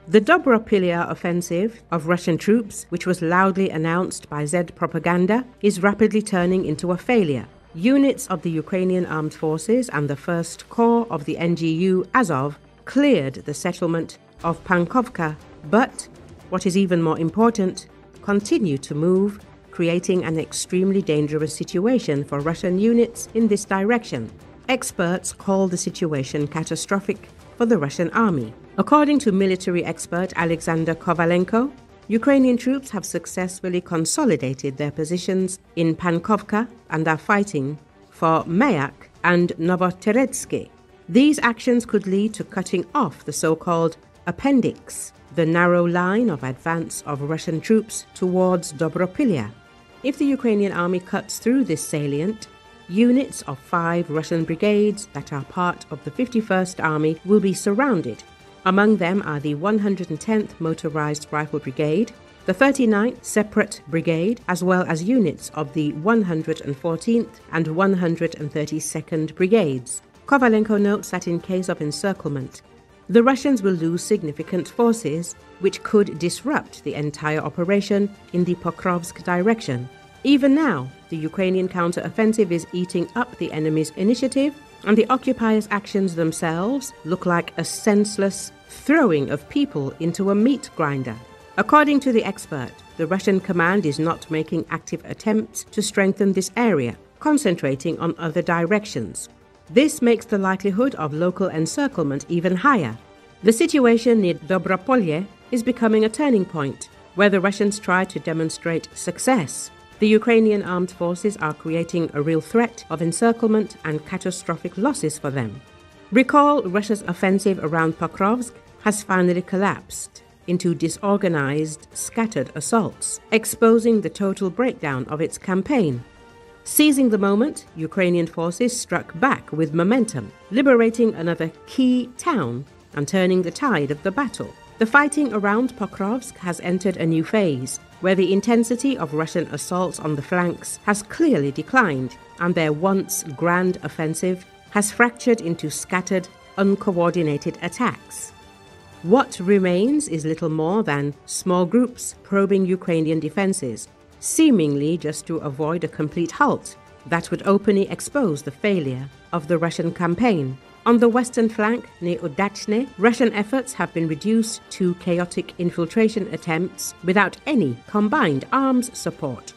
The Dobropollia offensive of Russian troops, which was loudly announced by Z propaganda, is rapidly turning into a failure. Units of the Ukrainian Armed Forces and the First Corps of the NGU Azov cleared the settlement of Pankovka, but, what is even more important, continue to move, creating an extremely dangerous situation for Russian units in this direction. Experts call the situation catastrophic for the Russian army. According to military expert Alexander Kovalenko, Ukrainian troops have successfully consolidated their positions in Pankovka and are fighting for Mayak and Novotoretske. These actions could lead to cutting off the so-called appendix, the narrow line of advance of Russian troops towards Dobropollia. If the Ukrainian army cuts through this salient, units of 5 Russian brigades that are part of the 51st Army will be surrounded. Among them are the 110th Motorized Rifle Brigade, the 39th Separate Brigade, as well as units of the 114th and 132nd Brigades. Kovalenko notes that in case of encirclement, the Russians will lose significant forces, which could disrupt the entire operation in the Pokrovsk direction. Even now, the Ukrainian counter-offensive is eating up the enemy's initiative, and the occupiers' actions themselves look like a senseless throwing of people into a meat grinder. According to the expert, the Russian command is not making active attempts to strengthen this area, concentrating on other directions. This makes the likelihood of local encirclement even higher. The situation near Dobropollia is becoming a turning point, where the Russians try to demonstrate success. The Ukrainian armed forces are creating a real threat of encirclement and catastrophic losses for them. Recall, Russia's offensive around Pokrovsk has finally collapsed into disorganized, scattered assaults, exposing the total breakdown of its campaign. Seizing the moment, Ukrainian forces struck back with momentum, liberating another key town and turning the tide of the battle. The fighting around Pokrovsk has entered a new phase, where the intensity of Russian assaults on the flanks has clearly declined, and their once grand offensive has fractured into scattered, uncoordinated attacks. What remains is little more than small groups probing Ukrainian defenses, seemingly just to avoid a complete halt that would openly expose the failure of the Russian campaign. On the western flank, near Udachne, Russian efforts have been reduced to chaotic infiltration attempts without any combined arms support.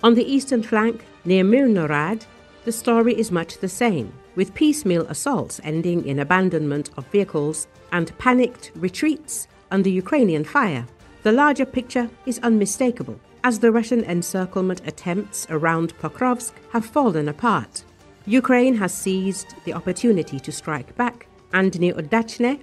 On the eastern flank, near Mirnorad, the story is much the same, with piecemeal assaults ending in abandonment of vehicles and panicked retreats under Ukrainian fire. The larger picture is unmistakable, as the Russian encirclement attempts around Pokrovsk have fallen apart. Ukraine has seized the opportunity to strike back, and near Udachne,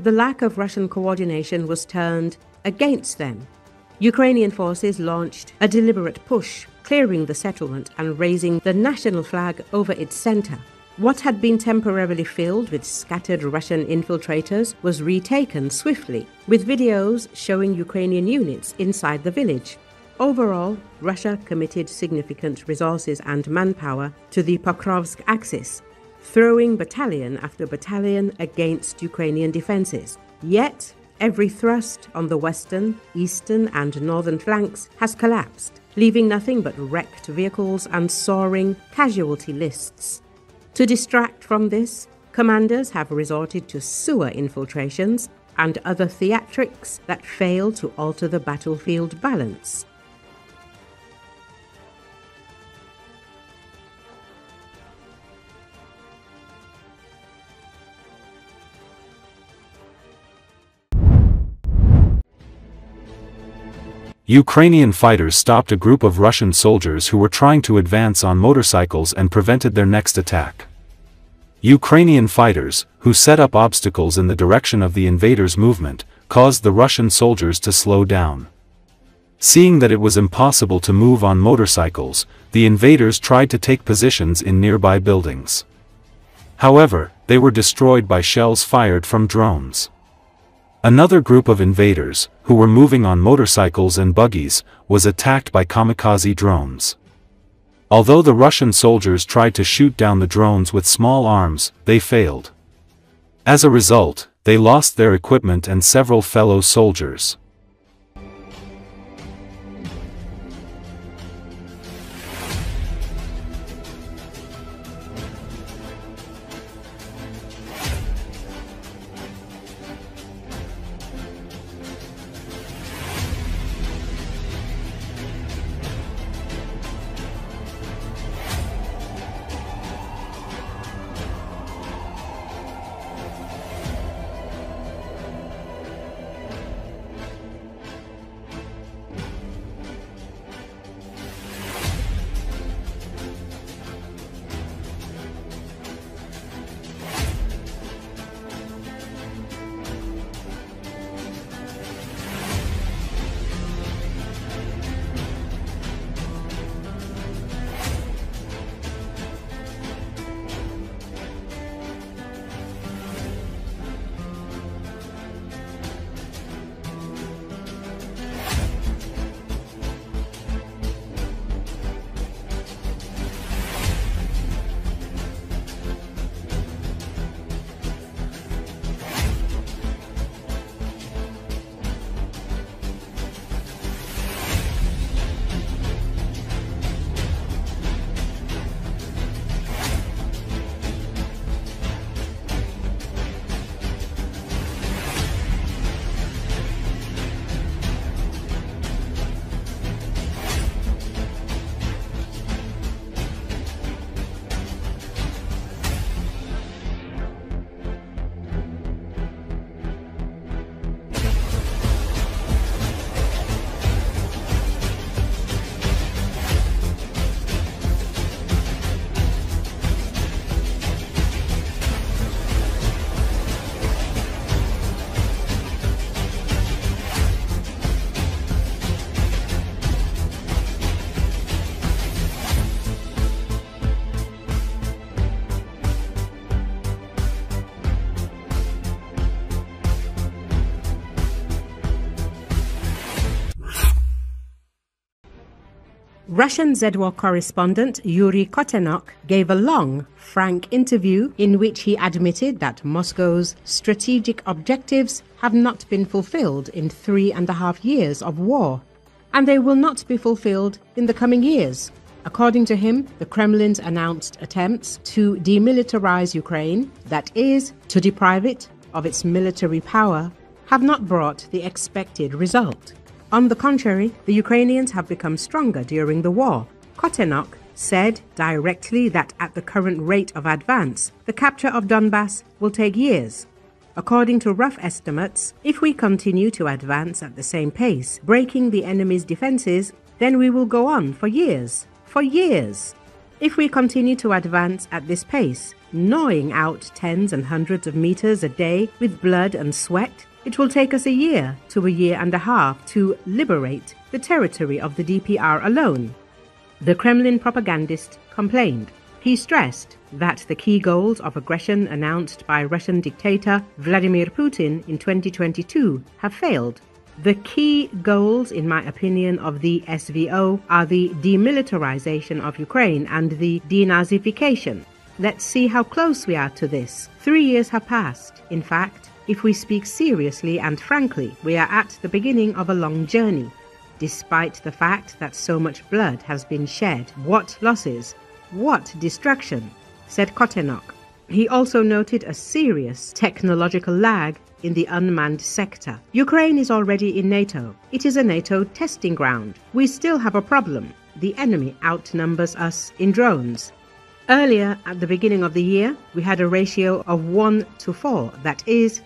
the lack of Russian coordination was turned against them. Ukrainian forces launched a deliberate push, clearing the settlement and raising the national flag over its center. What had been temporarily filled with scattered Russian infiltrators was retaken swiftly, with videos showing Ukrainian units inside the village. Overall, Russia committed significant resources and manpower to the Pokrovsk axis, throwing battalion after battalion against Ukrainian defenses. Yet, every thrust on the western, eastern and northern flanks has collapsed, leaving nothing but wrecked vehicles and soaring casualty lists. To distract from this, commanders have resorted to sewer infiltrations and other theatrics that fail to alter the battlefield balance. Ukrainian fighters stopped a group of Russian soldiers who were trying to advance on motorcycles and prevented their next attack. Ukrainian fighters, who set up obstacles in the direction of the invaders' movement, caused the Russian soldiers to slow down. Seeing that it was impossible to move on motorcycles, the invaders tried to take positions in nearby buildings. However, they were destroyed by shells fired from drones. Another group of invaders, who were moving on motorcycles and buggies, was attacked by kamikaze drones. Although the Russian soldiers tried to shoot down the drones with small arms, they failed. As a result, they lost their equipment and several fellow soldiers. Russian Z-War correspondent Yuri Kotenok gave a long, frank interview in which he admitted that Moscow's strategic objectives have not been fulfilled in 3.5 years of war, and they will not be fulfilled in the coming years. According to him, the Kremlin's announced attempts to demilitarize Ukraine, that is, to deprive it of its military power, have not brought the expected result. On the contrary, the Ukrainians have become stronger during the war. Kotenok said directly that at the current rate of advance, the capture of Donbass will take years. According to rough estimates, if we continue to advance at the same pace, breaking the enemy's defenses, then we will go on for years. For years. If we continue to advance at this pace, gnawing out tens and hundreds of meters a day with blood and sweat, it will take us a year to a year and a half to liberate the territory of the DPR alone. The Kremlin propagandist complained. He stressed that the key goals of aggression announced by Russian dictator Vladimir Putin in 2022 have failed. The key goals, in my opinion, of the SVO are the demilitarization of Ukraine and the denazification. Let's see how close we are to this. 3 years have passed. In fact, if we speak seriously and frankly, we are at the beginning of a long journey. Despite the fact that so much blood has been shed, what losses, what destruction, said Kotenok. He also noted a serious technological lag in the unmanned sector. Ukraine is already in NATO. It is a NATO testing ground. We still have a problem. The enemy outnumbers us in drones. Earlier, at the beginning of the year, we had a ratio of 1:4. That is,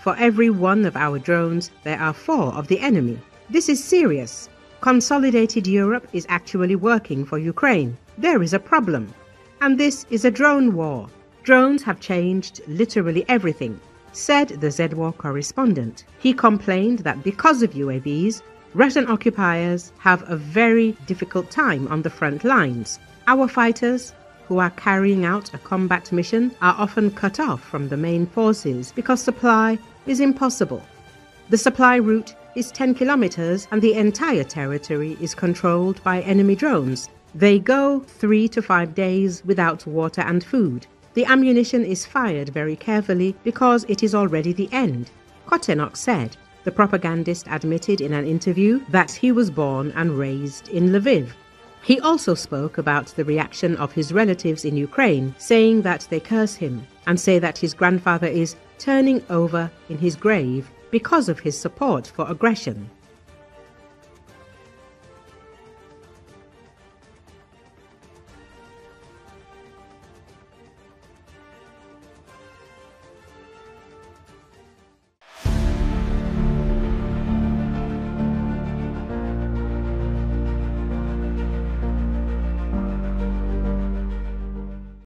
for every one of our drones, there are 4 of the enemy. This is serious. Consolidated Europe is actually working for Ukraine. There is a problem. And this is a drone war. Drones have changed literally everything, said the Z-War correspondent. He complained that because of UAVs, Russian occupiers have a very difficult time on the front lines. Our fighters, who are carrying out a combat mission, are often cut off from the main forces because supply is impossible. The supply route is 10 kilometers and the entire territory is controlled by enemy drones. They go 3 to 5 days without water and food. The ammunition is fired very carefully because it is already the end, Kotenok said. The propagandist admitted in an interview that he was born and raised in Lviv. He also spoke about the reaction of his relatives in Ukraine, saying that they curse him and say that his grandfather is turning over in his grave because of his support for aggression.